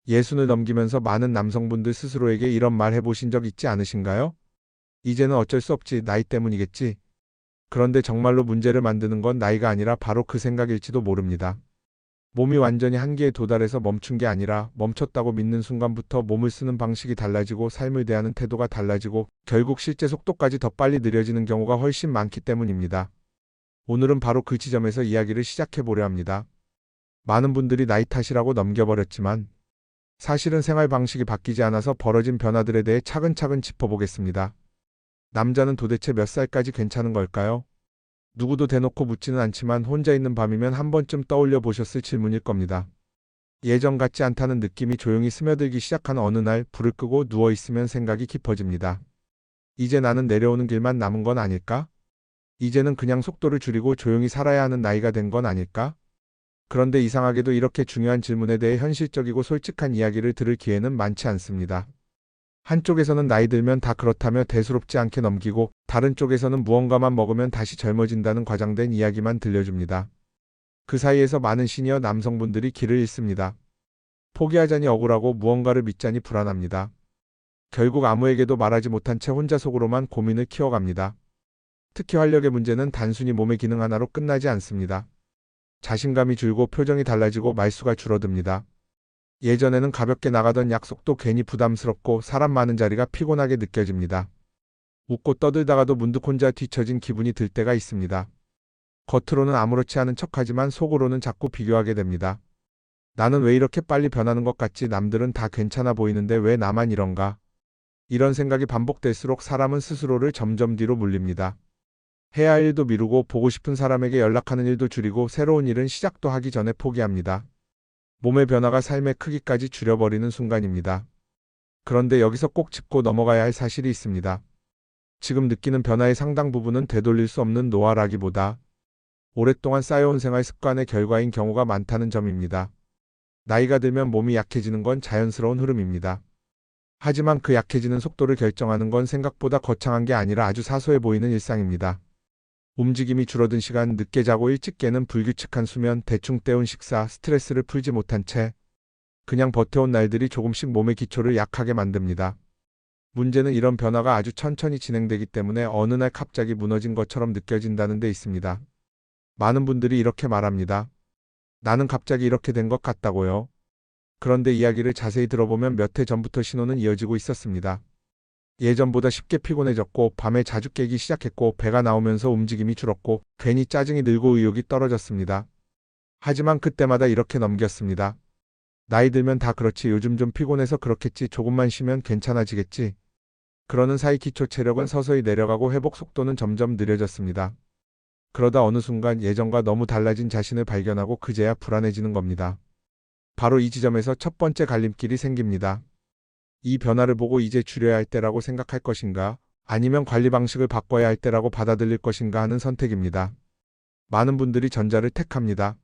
예순을 넘기면서 많은 남성분들 스스로에게 이런 말 해보신 적 있지 않으신가요? 이제는 어쩔 수 없지, 나이 때문이겠지. 그런데 정말로 문제를 만드는 건 나이가 아니라 바로 그 생각일지도 모릅니다. 몸이 완전히 한계에 도달해서 멈춘 게 아니라 멈췄다고 믿는 순간부터 몸을 쓰는 방식이 달라지고 삶을 대하는 태도가 달라지고 결국 실제 속도까지 더 빨리 느려지는 경우가 훨씬 많기 때문입니다. 오늘은 바로 그 지점에서 이야기를 시작해 보려 합니다. 많은 분들이 나이 탓이라고 넘겨버렸지만 사실은 생활 방식이 바뀌지 않아서 벌어진 변화들에 대해 차근차근 짚어보겠습니다. 남자는 도대체 몇 살까지 괜찮은 걸까요? 누구도 대놓고 묻지는 않지만 혼자 있는 밤이면 한 번쯤 떠올려 보셨을 질문일 겁니다. 예전 같지 않다는 느낌이 조용히 스며들기 시작한 어느 날 불을 끄고 누워 있으면 생각이 깊어집니다. 이제 나는 내려오는 길만 남은 건 아닐까? 이제는 그냥 속도를 줄이고 조용히 살아야 하는 나이가 된 건 아닐까? 그런데 이상하게도 이렇게 중요한 질문에 대해 현실적이고 솔직한 이야기를 들을 기회는 많지 않습니다. 한쪽에서는 나이 들면 다 그렇다며 대수롭지 않게 넘기고 다른 쪽에서는 무언가만 먹으면 다시 젊어진다는 과장된 이야기만 들려줍니다. 그 사이에서 많은 시니어 남성분들이 길을 잃습니다. 포기하자니 억울하고 무언가를 믿자니 불안합니다. 결국 아무에게도 말하지 못한 채 혼자 속으로만 고민을 키워갑니다. 특히 활력의 문제는 단순히 몸의 기능 하나로 끝나지 않습니다. 자신감이 줄고 표정이 달라지고 말수가 줄어듭니다. 예전에는 가볍게 나가던 약속도 괜히 부담스럽고 사람 많은 자리가 피곤하게 느껴집니다. 웃고 떠들다가도 문득 혼자 뒤처진 기분이 들 때가 있습니다. 겉으로는 아무렇지 않은 척하지만 속으로는 자꾸 비교하게 됩니다. 나는 왜 이렇게 빨리 변하는 것 같지? 남들은 다 괜찮아 보이는데 왜 나만 이런가? 이런 생각이 반복될수록 사람은 스스로를 점점 뒤로 물립니다. 해야 할 일도 미루고 보고 싶은 사람에게 연락하는 일도 줄이고 새로운 일은 시작도 하기 전에 포기합니다. 몸의 변화가 삶의 크기까지 줄여버리는 순간입니다. 그런데 여기서 꼭 짚고 넘어가야 할 사실이 있습니다. 지금 느끼는 변화의 상당 부분은 되돌릴 수 없는 노화라기보다 오랫동안 쌓여온 생활 습관의 결과인 경우가 많다는 점입니다. 나이가 들면 몸이 약해지는 건 자연스러운 흐름입니다. 하지만 그 약해지는 속도를 결정하는 건 생각보다 거창한 게 아니라 아주 사소해 보이는 일상입니다. 움직임이 줄어든 시간, 늦게 자고 일찍 깨는 불규칙한 수면, 대충 때운 식사, 스트레스를 풀지 못한 채 그냥 버텨온 날들이 조금씩 몸의 기초를 약하게 만듭니다. 문제는 이런 변화가 아주 천천히 진행되기 때문에 어느 날 갑자기 무너진 것처럼 느껴진다는 데 있습니다. 많은 분들이 이렇게 말합니다. 나는 갑자기 이렇게 된 것 같다고요. 그런데 이야기를 자세히 들어보면 몇 해 전부터 신호는 이어지고 있었습니다. 예전보다 쉽게 피곤해졌고 밤에 자주 깨기 시작했고 배가 나오면서 움직임이 줄었고 괜히 짜증이 늘고 의욕이 떨어졌습니다. 하지만 그때마다 이렇게 넘겼습니다. 나이 들면 다 그렇지, 요즘 좀 피곤해서 그렇겠지, 조금만 쉬면 괜찮아지겠지. 그러는 사이 기초 체력은 서서히 내려가고 회복 속도는 점점 느려졌습니다. 그러다 어느 순간 예전과 너무 달라진 자신을 발견하고 그제야 불안해지는 겁니다. 바로 이 지점에서 첫 번째 갈림길이 생깁니다. 이 변화를 보고 이제 줄여야 할 때라고 생각할 것인가, 아니면 관리 방식을 바꿔야 할 때라고 받아들일 것인가 하는 선택입니다. 많은 분들이 전자를 택합니다.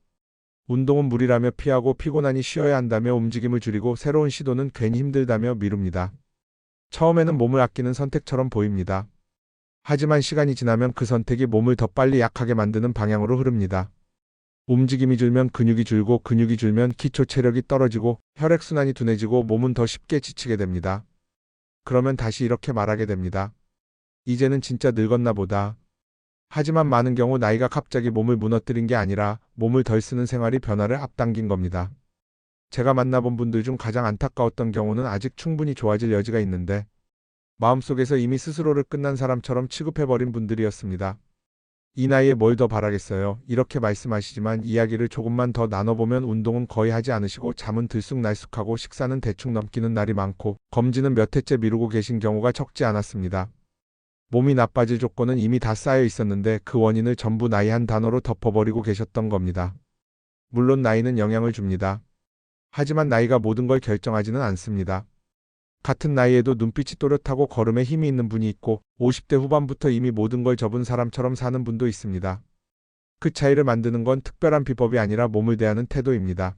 운동은 무리라며 피하고 피곤하니 쉬어야 한다며 움직임을 줄이고 새로운 시도는 괜히 힘들다며 미룹니다. 처음에는 몸을 아끼는 선택처럼 보입니다. 하지만 시간이 지나면 그 선택이 몸을 더 빨리 약하게 만드는 방향으로 흐릅니다. 움직임이 줄면 근육이 줄고 근육이 줄면 기초 체력이 떨어지고 혈액순환이 둔해지고 몸은 더 쉽게 지치게 됩니다. 그러면 다시 이렇게 말하게 됩니다. 이제는 진짜 늙었나 보다. 하지만 많은 경우 나이가 갑자기 몸을 무너뜨린 게 아니라 몸을 덜 쓰는 생활이 변화를 앞당긴 겁니다. 제가 만나본 분들 중 가장 안타까웠던 경우는 아직 충분히 좋아질 여지가 있는데 마음속에서 이미 스스로를 끝난 사람처럼 취급해버린 분들이었습니다. 이 나이에 뭘 더 바라겠어요. 이렇게 말씀하시지만 이야기를 조금만 더 나눠보면 운동은 거의 하지 않으시고 잠은 들쑥날쑥하고 식사는 대충 넘기는 날이 많고 검진은 몇 해째 미루고 계신 경우가 적지 않았습니다. 몸이 나빠질 조건은 이미 다 쌓여 있었는데 그 원인을 전부 나이 한 단어로 덮어버리고 계셨던 겁니다. 물론 나이는 영향을 줍니다. 하지만 나이가 모든 걸 결정하지는 않습니다. 같은 나이에도 눈빛이 또렷하고 걸음에 힘이 있는 분이 있고 50대 후반부터 이미 모든 걸 접은 사람처럼 사는 분도 있습니다. 그 차이를 만드는 건 특별한 비법이 아니라 몸을 대하는 태도입니다.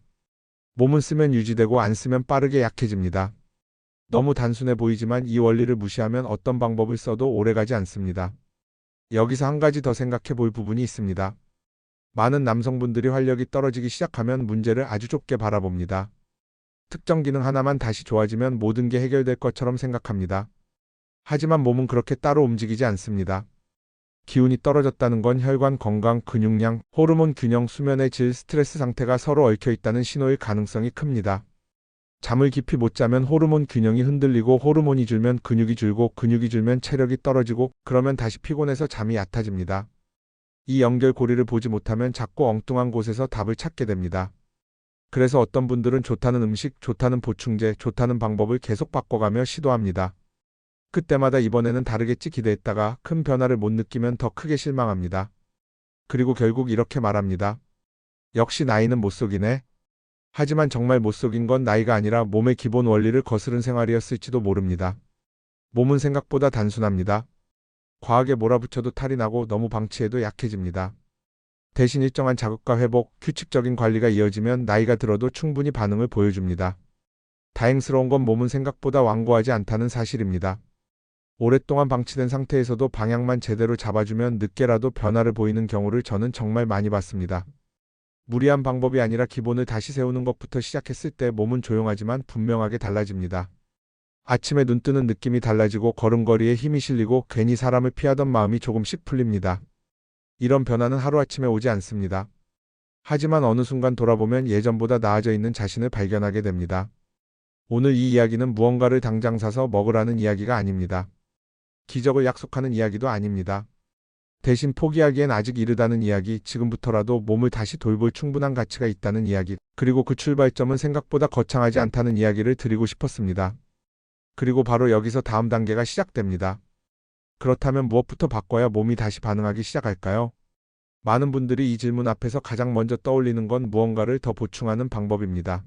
몸은 쓰면 유지되고 안 쓰면 빠르게 약해집니다. 너무 단순해 보이지만 이 원리를 무시하면 어떤 방법을 써도 오래가지 않습니다. 여기서 한 가지 더 생각해 볼 부분이 있습니다. 많은 남성분들이 활력이 떨어지기 시작하면 문제를 아주 좁게 바라봅니다. 특정 기능 하나만 다시 좋아지면 모든 게 해결될 것처럼 생각합니다. 하지만 몸은 그렇게 따로 움직이지 않습니다. 기운이 떨어졌다는 건 혈관 건강, 근육량, 호르몬 균형, 수면의 질, 스트레스 상태가 서로 얽혀 있다는 신호일 가능성이 큽니다. 잠을 깊이 못 자면 호르몬 균형이 흔들리고 호르몬이 줄면 근육이 줄고 근육이 줄면 체력이 떨어지고 그러면 다시 피곤해서 잠이 얕아집니다. 이 연결고리를 보지 못하면 자꾸 엉뚱한 곳에서 답을 찾게 됩니다. 그래서 어떤 분들은 좋다는 음식, 좋다는 보충제, 좋다는 방법을 계속 바꿔가며 시도합니다. 그때마다 이번에는 다르겠지 기대했다가 큰 변화를 못 느끼면 더 크게 실망합니다. 그리고 결국 이렇게 말합니다. 역시 나이는 못 속이네. 하지만 정말 못 속인 건 나이가 아니라 몸의 기본 원리를 거스른 생활이었을지도 모릅니다. 몸은 생각보다 단순합니다. 과하게 몰아붙여도 탈이 나고 너무 방치해도 약해집니다. 대신 일정한 자극과 회복, 규칙적인 관리가 이어지면 나이가 들어도 충분히 반응을 보여줍니다. 다행스러운 건 몸은 생각보다 완고하지 않다는 사실입니다. 오랫동안 방치된 상태에서도 방향만 제대로 잡아주면 늦게라도 변화를 보이는 경우를 저는 정말 많이 봤습니다. 무리한 방법이 아니라 기본을 다시 세우는 것부터 시작했을 때 몸은 조용하지만 분명하게 달라집니다. 아침에 눈 뜨는 느낌이 달라지고 걸음걸이에 힘이 실리고 괜히 사람을 피하던 마음이 조금씩 풀립니다. 이런 변화는 하루아침에 오지 않습니다. 하지만 어느 순간 돌아보면 예전보다 나아져 있는 자신을 발견하게 됩니다. 오늘 이 이야기는 무언가를 당장 사서 먹으라는 이야기가 아닙니다. 기적을 약속하는 이야기도 아닙니다. 대신 포기하기엔 아직 이르다는 이야기, 지금부터라도 몸을 다시 돌볼 충분한 가치가 있다는 이야기, 그리고 그 출발점은 생각보다 거창하지 않다는 이야기를 드리고 싶었습니다. 그리고 바로 여기서 다음 단계가 시작됩니다. 그렇다면 무엇부터 바꿔야 몸이 다시 반응하기 시작할까요? 많은 분들이 이 질문 앞에서 가장 먼저 떠올리는 건 무언가를 더 보충하는 방법입니다.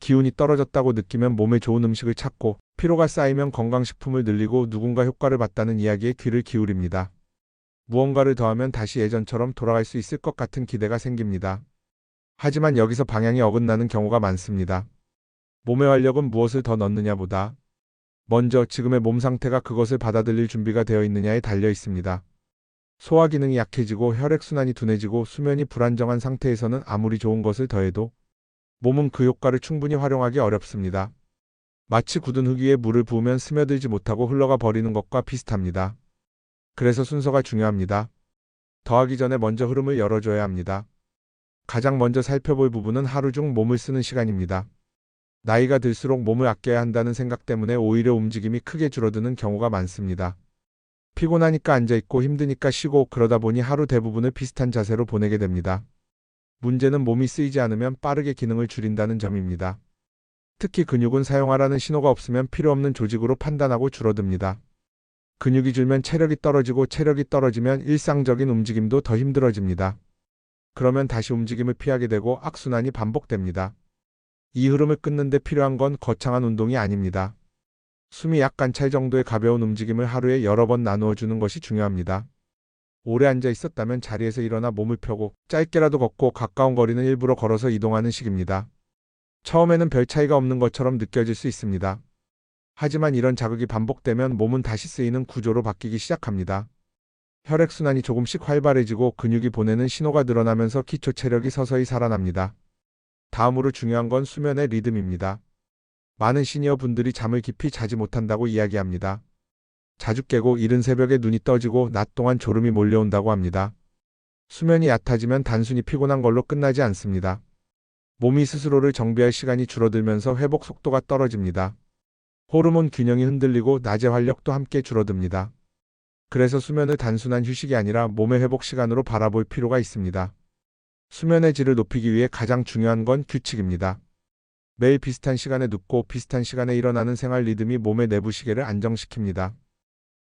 기운이 떨어졌다고 느끼면 몸에 좋은 음식을 찾고, 피로가 쌓이면 건강식품을 늘리고 누군가 효과를 봤다는 이야기에 귀를 기울입니다. 무언가를 더하면 다시 예전처럼 돌아갈 수 있을 것 같은 기대가 생깁니다. 하지만 여기서 방향이 어긋나는 경우가 많습니다. 몸의 활력은 무엇을 더 넣느냐보다 먼저 지금의 몸 상태가 그것을 받아들일 준비가 되어 있느냐에 달려 있습니다. 소화 기능이 약해지고 혈액순환이 둔해지고 수면이 불안정한 상태에서는 아무리 좋은 것을 더해도 몸은 그 효과를 충분히 활용하기 어렵습니다. 마치 굳은 흙 위에 물을 부으면 스며들지 못하고 흘러가 버리는 것과 비슷합니다. 그래서 순서가 중요합니다. 더하기 전에 먼저 흐름을 열어줘야 합니다. 가장 먼저 살펴볼 부분은 하루 중 몸을 쓰는 시간입니다. 나이가 들수록 몸을 아껴야 한다는 생각 때문에 오히려 움직임이 크게 줄어드는 경우가 많습니다. 피곤하니까 앉아있고 힘드니까 쉬고 그러다 보니 하루 대부분을 비슷한 자세로 보내게 됩니다. 문제는 몸이 쓰이지 않으면 빠르게 기능을 줄인다는 점입니다. 특히 근육은 사용하라는 신호가 없으면 필요 없는 조직으로 판단하고 줄어듭니다. 근육이 줄면 체력이 떨어지고 체력이 떨어지면 일상적인 움직임도 더 힘들어집니다. 그러면 다시 움직임을 피하게 되고 악순환이 반복됩니다. 이 흐름을 끊는 데 필요한 건 거창한 운동이 아닙니다. 숨이 약간 찰 정도의 가벼운 움직임을 하루에 여러 번 나누어 주는 것이 중요합니다. 오래 앉아 있었다면 자리에서 일어나 몸을 펴고 짧게라도 걷고 가까운 거리는 일부러 걸어서 이동하는 식입니다. 처음에는 별 차이가 없는 것처럼 느껴질 수 있습니다. 하지만 이런 자극이 반복되면 몸은 다시 쓰이는 구조로 바뀌기 시작합니다. 혈액순환이 조금씩 활발해지고 근육이 보내는 신호가 늘어나면서 기초 체력이 서서히 살아납니다. 다음으로 중요한 건 수면의 리듬입니다. 많은 시니어 분들이 잠을 깊이 자지 못한다고 이야기합니다. 자주 깨고 이른 새벽에 눈이 떠지고 낮 동안 졸음이 몰려온다고 합니다. 수면이 얕아지면 단순히 피곤한 걸로 끝나지 않습니다. 몸이 스스로를 정비할 시간이 줄어들면서 회복 속도가 떨어집니다. 호르몬 균형이 흔들리고 낮의 활력도 함께 줄어듭니다. 그래서 수면을 단순한 휴식이 아니라 몸의 회복 시간으로 바라볼 필요가 있습니다. 수면의 질을 높이기 위해 가장 중요한 건 규칙입니다. 매일 비슷한 시간에 눕고 비슷한 시간에 일어나는 생활 리듬이 몸의 내부 시계를 안정시킵니다.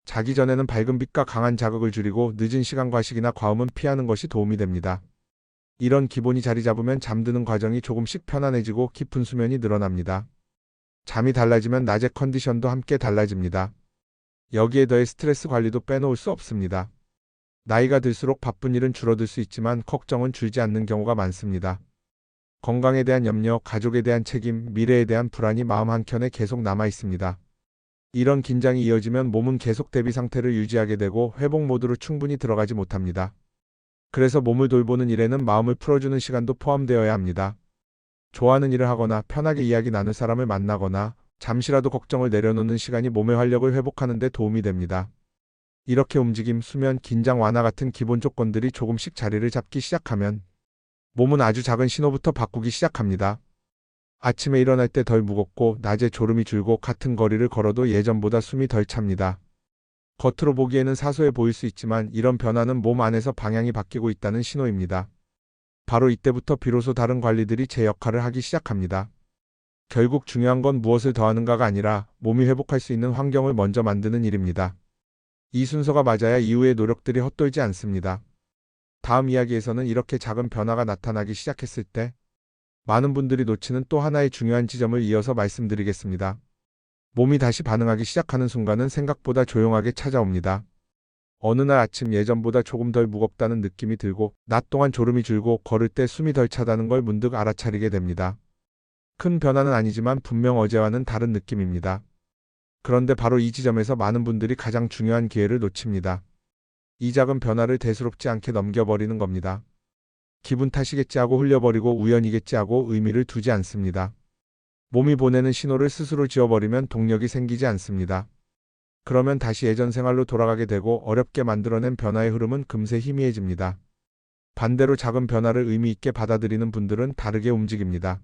자기 전에는 밝은 빛과 강한 자극을 줄이고 늦은 시간 과식이나 과음은 피하는 것이 도움이 됩니다. 이런 기본이 자리 잡으면 잠드는 과정이 조금씩 편안해지고 깊은 수면이 늘어납니다. 잠이 달라지면 낮의 컨디션도 함께 달라집니다. 여기에 더해 스트레스 관리도 빼놓을 수 없습니다. 나이가 들수록 바쁜 일은 줄어들 수 있지만 걱정은 줄지 않는 경우가 많습니다. 건강에 대한 염려, 가족에 대한 책임, 미래에 대한 불안이 마음 한켠에 계속 남아 있습니다. 이런 긴장이 이어지면 몸은 계속 대비 상태를 유지하게 되고 회복 모드로 충분히 들어가지 못합니다. 그래서 몸을 돌보는 일에는 마음을 풀어주는 시간도 포함되어야 합니다. 좋아하는 일을 하거나 편하게 이야기 나눌 사람을 만나거나 잠시라도 걱정을 내려놓는 시간이 몸의 활력을 회복하는 데 도움이 됩니다. 이렇게 움직임, 수면, 긴장 완화 같은 기본 조건들이 조금씩 자리를 잡기 시작하면 몸은 아주 작은 신호부터 바꾸기 시작합니다. 아침에 일어날 때 덜 무겁고 낮에 졸음이 줄고 같은 거리를 걸어도 예전보다 숨이 덜 찹니다. 겉으로 보기에는 사소해 보일 수 있지만 이런 변화는 몸 안에서 방향이 바뀌고 있다는 신호입니다. 바로 이때부터 비로소 다른 관리들이 제 역할을 하기 시작합니다. 결국 중요한 건 무엇을 더하는가가 아니라 몸이 회복할 수 있는 환경을 먼저 만드는 일입니다. 이 순서가 맞아야 이후의 노력들이 헛돌지 않습니다. 다음 이야기에서는 이렇게 작은 변화가 나타나기 시작했을 때 많은 분들이 놓치는 또 하나의 중요한 지점을 이어서 말씀드리겠습니다. 몸이 다시 반응하기 시작하는 순간은 생각보다 조용하게 찾아옵니다. 어느 날 아침 예전보다 조금 덜 무겁다는 느낌이 들고 낮 동안 졸음이 줄고 걸을 때 숨이 덜 차다는 걸 문득 알아차리게 됩니다. 큰 변화는 아니지만 분명 어제와는 다른 느낌입니다. 그런데 바로 이 지점에서 많은 분들이 가장 중요한 기회를 놓칩니다. 이 작은 변화를 대수롭지 않게 넘겨버리는 겁니다. 기분 탓이겠지 하고 흘려버리고 우연이겠지 하고 의미를 두지 않습니다. 몸이 보내는 신호를 스스로 지워버리면 동력이 생기지 않습니다. 그러면 다시 예전 생활로 돌아가게 되고 어렵게 만들어낸 변화의 흐름은 금세 희미해집니다. 반대로 작은 변화를 의미 있게 받아들이는 분들은 다르게 움직입니다.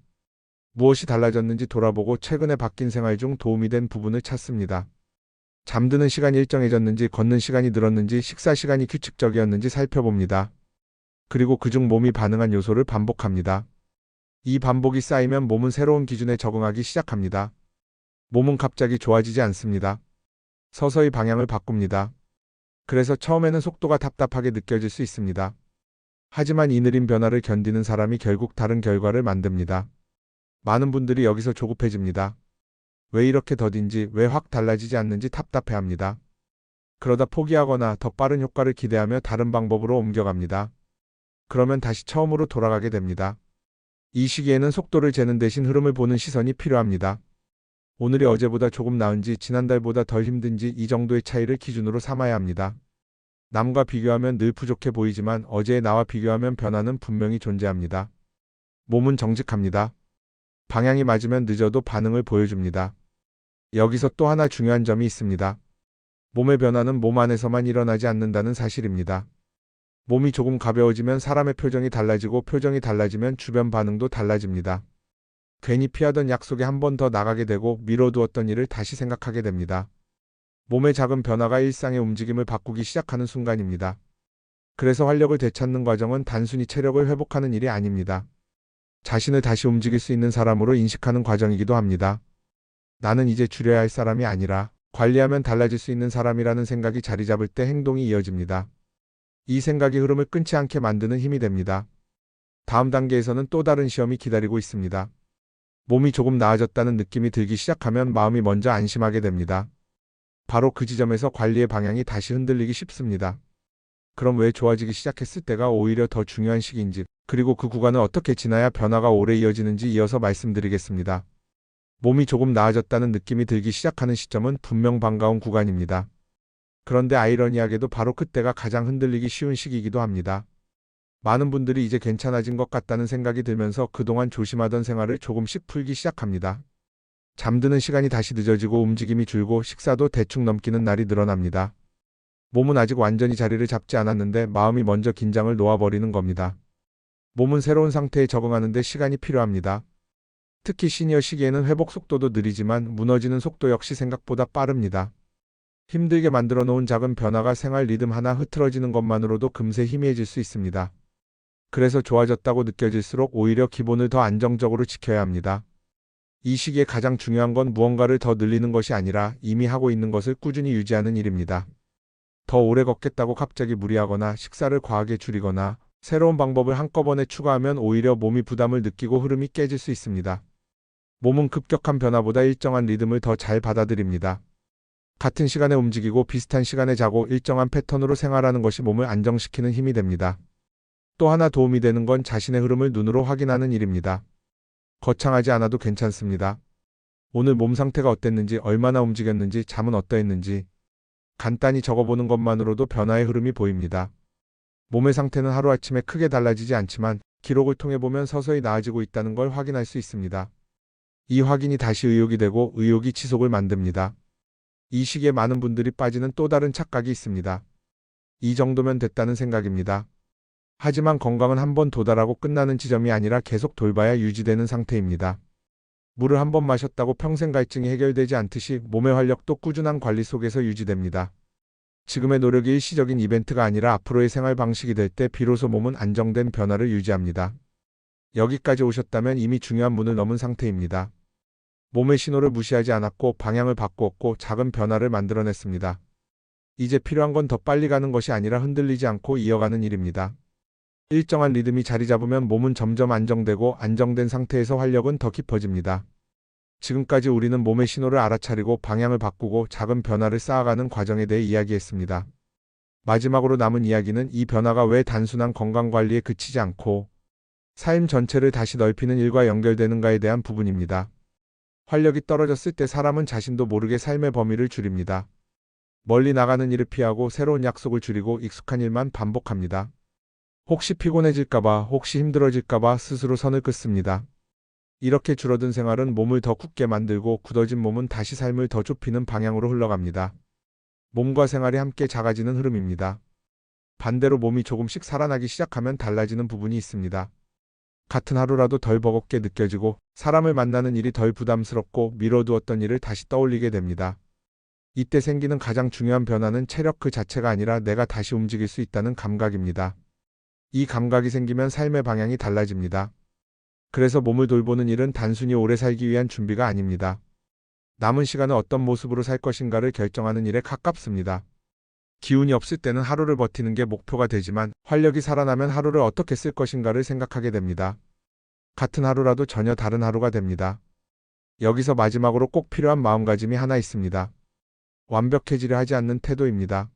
무엇이 달라졌는지 돌아보고 최근에 바뀐 생활 중 도움이 된 부분을 찾습니다. 잠드는 시간이 일정해졌는지, 걷는 시간이 늘었는지, 식사 시간이 규칙적이었는지 살펴봅니다. 그리고 그중 몸이 반응한 요소를 반복합니다. 이 반복이 쌓이면 몸은 새로운 기준에 적응하기 시작합니다. 몸은 갑자기 좋아지지 않습니다. 서서히 방향을 바꿉니다. 그래서 처음에는 속도가 답답하게 느껴질 수 있습니다. 하지만 이 느린 변화를 견디는 사람이 결국 다른 결과를 만듭니다. 많은 분들이 여기서 조급해집니다. 왜 이렇게 더딘지, 왜 확 달라지지 않는지 답답해합니다. 그러다 포기하거나 더 빠른 효과를 기대하며 다른 방법으로 옮겨갑니다. 그러면 다시 처음으로 돌아가게 됩니다. 이 시기에는 속도를 재는 대신 흐름을 보는 시선이 필요합니다. 오늘이 어제보다 조금 나은지, 지난달보다 덜 힘든지 이 정도의 차이를 기준으로 삼아야 합니다. 남과 비교하면 늘 부족해 보이지만 어제의 나와 비교하면 변화는 분명히 존재합니다. 몸은 정직합니다. 방향이 맞으면 늦어도 반응을 보여줍니다. 여기서 또 하나 중요한 점이 있습니다. 몸의 변화는 몸 안에서만 일어나지 않는다는 사실입니다. 몸이 조금 가벼워지면 사람의 표정이 달라지고 표정이 달라지면 주변 반응도 달라집니다. 괜히 피하던 약속에 한 번 더 나가게 되고 미뤄두었던 일을 다시 생각하게 됩니다. 몸의 작은 변화가 일상의 움직임을 바꾸기 시작하는 순간입니다. 그래서 활력을 되찾는 과정은 단순히 체력을 회복하는 일이 아닙니다. 자신을 다시 움직일 수 있는 사람으로 인식하는 과정이기도 합니다. 나는 이제 줄여야 할 사람이 아니라 관리하면 달라질 수 있는 사람이라는 생각이 자리 잡을 때 행동이 이어집니다. 이 생각이 흐름을 끊지 않게 만드는 힘이 됩니다. 다음 단계에서는 또 다른 시험이 기다리고 있습니다. 몸이 조금 나아졌다는 느낌이 들기 시작하면 마음이 먼저 안심하게 됩니다. 바로 그 지점에서 관리의 방향이 다시 흔들리기 쉽습니다. 그럼 왜 좋아지기 시작했을 때가 오히려 더 중요한 시기인지, 그리고 그 구간을 어떻게 지나야 변화가 오래 이어지는지 이어서 말씀드리겠습니다. 몸이 조금 나아졌다는 느낌이 들기 시작하는 시점은 분명 반가운 구간입니다. 그런데 아이러니하게도 바로 그때가 가장 흔들리기 쉬운 시기이기도 합니다. 많은 분들이 이제 괜찮아진 것 같다는 생각이 들면서 그동안 조심하던 생활을 조금씩 풀기 시작합니다. 잠드는 시간이 다시 늦어지고 움직임이 줄고 식사도 대충 넘기는 날이 늘어납니다. 몸은 아직 완전히 자리를 잡지 않았는데 마음이 먼저 긴장을 놓아버리는 겁니다. 몸은 새로운 상태에 적응하는 데 시간이 필요합니다. 특히 시니어 시기에는 회복 속도도 느리지만 무너지는 속도 역시 생각보다 빠릅니다. 힘들게 만들어 놓은 작은 변화가 생활 리듬 하나 흐트러지는 것만으로도 금세 희미해질 수 있습니다. 그래서 좋아졌다고 느껴질수록 오히려 기본을 더 안정적으로 지켜야 합니다. 이 시기에 가장 중요한 건 무언가를 더 늘리는 것이 아니라 이미 하고 있는 것을 꾸준히 유지하는 일입니다. 더 오래 걷겠다고 갑자기 무리하거나 식사를 과하게 줄이거나 새로운 방법을 한꺼번에 추가하면 오히려 몸이 부담을 느끼고 흐름이 깨질 수 있습니다. 몸은 급격한 변화보다 일정한 리듬을 더 잘 받아들입니다. 같은 시간에 움직이고 비슷한 시간에 자고 일정한 패턴으로 생활하는 것이 몸을 안정시키는 힘이 됩니다. 또 하나 도움이 되는 건 자신의 흐름을 눈으로 확인하는 일입니다. 거창하지 않아도 괜찮습니다. 오늘 몸 상태가 어땠는지, 얼마나 움직였는지, 잠은 어떠했는지 간단히 적어보는 것만으로도 변화의 흐름이 보입니다. 몸의 상태는 하루아침에 크게 달라지지 않지만 기록을 통해 보면 서서히 나아지고 있다는 걸 확인할 수 있습니다. 이 확인이 다시 의욕이 되고 의욕이 지속을 만듭니다. 이 시기에 많은 분들이 빠지는 또 다른 착각이 있습니다. 이 정도면 됐다는 생각입니다. 하지만 건강은 한번 도달하고 끝나는 지점이 아니라 계속 돌봐야 유지되는 상태입니다. 물을 한 번 마셨다고 평생 갈증이 해결되지 않듯이 몸의 활력도 꾸준한 관리 속에서 유지됩니다. 지금의 노력이 일시적인 이벤트가 아니라 앞으로의 생활 방식이 될 때 비로소 몸은 안정된 변화를 유지합니다. 여기까지 오셨다면 이미 중요한 문을 넘은 상태입니다. 몸의 신호를 무시하지 않았고 방향을 바꾸었고 작은 변화를 만들어냈습니다. 이제 필요한 건 더 빨리 가는 것이 아니라 흔들리지 않고 이어가는 일입니다. 일정한 리듬이 자리 잡으면 몸은 점점 안정되고 안정된 상태에서 활력은 더 깊어집니다. 지금까지 우리는 몸의 신호를 알아차리고 방향을 바꾸고 작은 변화를 쌓아가는 과정에 대해 이야기했습니다. 마지막으로 남은 이야기는 이 변화가 왜 단순한 건강관리에 그치지 않고 삶 전체를 다시 넓히는 일과 연결되는가에 대한 부분입니다. 활력이 떨어졌을 때 사람은 자신도 모르게 삶의 범위를 줄입니다. 멀리 나가는 일을 피하고 새로운 약속을 줄이고 익숙한 일만 반복합니다. 혹시 피곤해질까봐, 혹시 힘들어질까봐 스스로 선을 긋습니다. 이렇게 줄어든 생활은 몸을 더 굳게 만들고 굳어진 몸은 다시 삶을 더 좁히는 방향으로 흘러갑니다. 몸과 생활이 함께 작아지는 흐름입니다. 반대로 몸이 조금씩 살아나기 시작하면 달라지는 부분이 있습니다. 같은 하루라도 덜 버겁게 느껴지고 사람을 만나는 일이 덜 부담스럽고 미뤄두었던 일을 다시 떠올리게 됩니다. 이때 생기는 가장 중요한 변화는 체력 그 자체가 아니라 내가 다시 움직일 수 있다는 감각입니다. 이 감각이 생기면 삶의 방향이 달라집니다. 그래서 몸을 돌보는 일은 단순히 오래 살기 위한 준비가 아닙니다. 남은 시간을 어떤 모습으로 살 것인가를 결정하는 일에 가깝습니다. 기운이 없을 때는 하루를 버티는 게 목표가 되지만 활력이 살아나면 하루를 어떻게 쓸 것인가를 생각하게 됩니다. 같은 하루라도 전혀 다른 하루가 됩니다. 여기서 마지막으로 꼭 필요한 마음가짐이 하나 있습니다. 완벽해지려 하지 않는 태도입니다.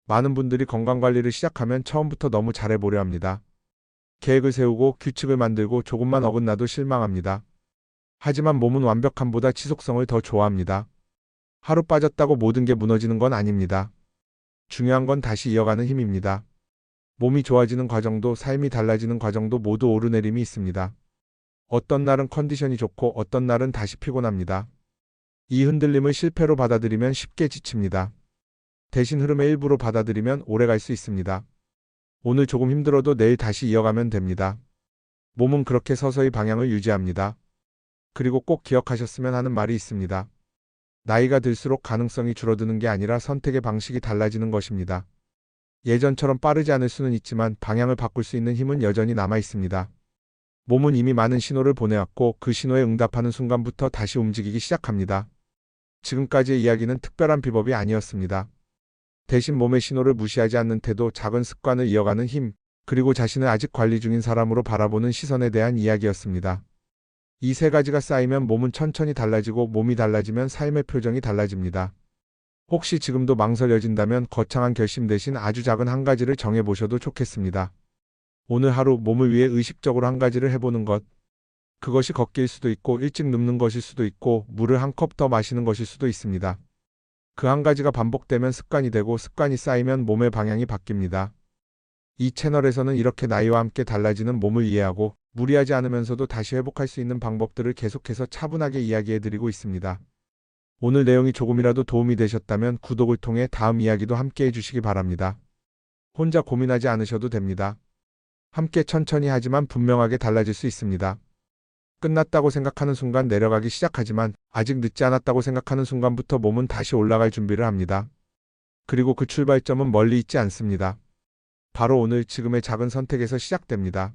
많은 분들이 건강관리를 시작하면 처음부터 너무 잘해보려 합니다. 계획을 세우고 규칙을 만들고 조금만 어긋나도 실망합니다. 하지만 몸은 완벽함보다 지속성을 더 좋아합니다. 하루 빠졌다고 모든 게 무너지는 건 아닙니다. 중요한 건 다시 이어가는 힘입니다. 몸이 좋아지는 과정도 삶이 달라지는 과정도 모두 오르내림이 있습니다. 어떤 날은 컨디션이 좋고 어떤 날은 다시 피곤합니다. 이 흔들림을 실패로 받아들이면 쉽게 지칩니다. 대신 흐름의 일부로 받아들이면 오래 갈 수 있습니다. 오늘 조금 힘들어도 내일 다시 이어가면 됩니다. 몸은 그렇게 서서히 방향을 유지합니다. 그리고 꼭 기억하셨으면 하는 말이 있습니다. 나이가 들수록 가능성이 줄어드는 게 아니라 선택의 방식이 달라지는 것입니다. 예전처럼 빠르지 않을 수는 있지만 방향을 바꿀 수 있는 힘은 여전히 남아 있습니다. 몸은 이미 많은 신호를 보내왔고 그 신호에 응답하는 순간부터 다시 움직이기 시작합니다. 지금까지의 이야기는 특별한 비법이 아니었습니다. 대신 몸의 신호를 무시하지 않는 태도, 작은 습관을 이어가는 힘, 그리고 자신을 아직 관리 중인 사람으로 바라보는 시선에 대한 이야기였습니다. 이 세 가지가 쌓이면 몸은 천천히 달라지고 몸이 달라지면 삶의 표정이 달라집니다. 혹시 지금도 망설여진다면 거창한 결심 대신 아주 작은 한 가지를 정해보셔도 좋겠습니다. 오늘 하루 몸을 위해 의식적으로 한 가지를 해보는 것. 그것이 걷기일 수도 있고 일찍 눕는 것일 수도 있고 물을 한 컵 더 마시는 것일 수도 있습니다. 그 한 가지가 반복되면 습관이 되고 습관이 쌓이면 몸의 방향이 바뀝니다. 이 채널에서는 이렇게 나이와 함께 달라지는 몸을 이해하고 무리하지 않으면서도 다시 회복할 수 있는 방법들을 계속해서 차분하게 이야기해드리고 있습니다. 오늘 내용이 조금이라도 도움이 되셨다면 구독을 통해 다음 이야기도 함께 해주시기 바랍니다. 혼자 고민하지 않으셔도 됩니다. 함께 천천히 하지만 분명하게 달라질 수 있습니다. 끝났다고 생각하는 순간 내려가기 시작하지만 아직 늦지 않았다고 생각하는 순간부터 몸은 다시 올라갈 준비를 합니다. 그리고 그 출발점은 멀리 있지 않습니다. 바로 오늘 지금의 작은 선택에서 시작됩니다.